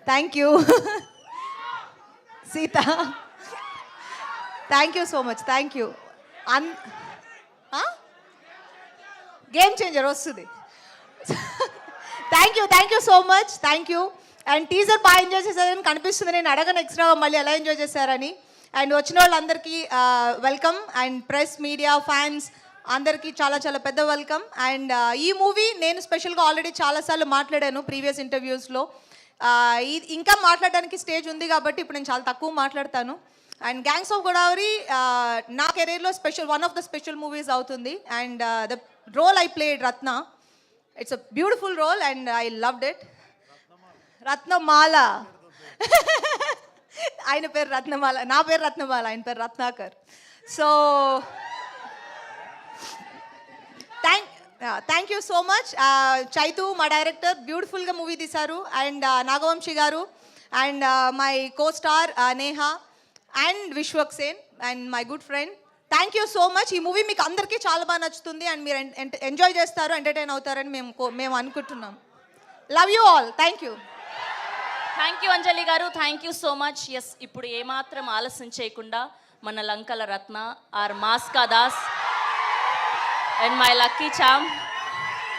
Thank you Sita, thank you so much, thank you. Game changer వస్తుంది. Thank you so much, thank you. And teaser బాగా enjoy చేశారని కనిపిస్తుంది. నేను అడగను ఎక్స్ట్రాగా మళ్ళీ ఎలా ఎంజాయ్ చేశారని. అండ్ వచ్చిన వాళ్ళందరికీ welcome. And press, media, fans అందరికీ చాలా చాలా పెద్ద వెల్కమ్. అండ్ ఈ మూవీ నేను స్పెషల్గా ఆల్రెడీ చాలాసార్లు మాట్లాడాను ప్రీవియస్ ఇంటర్వ్యూస్లో. ఇంకా మాట్లాడడానికి స్టేజ్ ఉంది కాబట్టి ఇప్పుడు నేను చాలా తక్కువ మాట్లాడతాను. అండ్ గ్యాంగ్స్ ఆఫ్ గోదావరి నా కెరీర్లో one of the special movies అవుతుంది. And the role I played Ratna, it's a beautiful role and I loved it. Ratnamala ఆయన పేరు రత్నమాల, నా పేరు రత్నమాల, ఆయన పేరు Ratnakar. So thank you so much. Chaitu మా డైరెక్టర్ బ్యూటిఫుల్గా మూవీ తీశారు. And Nagavamsi garu and my co star Neha and Vishwak Sen and my good friend, thank you so much. ఈ మూవీ మీకు అందరికీ చాలా బాగా నచ్చుతుంది అండ్ మీరు ఎంజాయ్ చేస్తారు, ఎంటర్టైన్ అవుతారని మేము అనుకుంటున్నాం. Love you all, thank you. Thank you Anjali garu, thank you so much. Yes, ఇప్పుడు ఏమాత్రం ఆలస్యం చేయకుండా మన లంకల రత్న ఆర్ మాస్కా Das and my lucky charm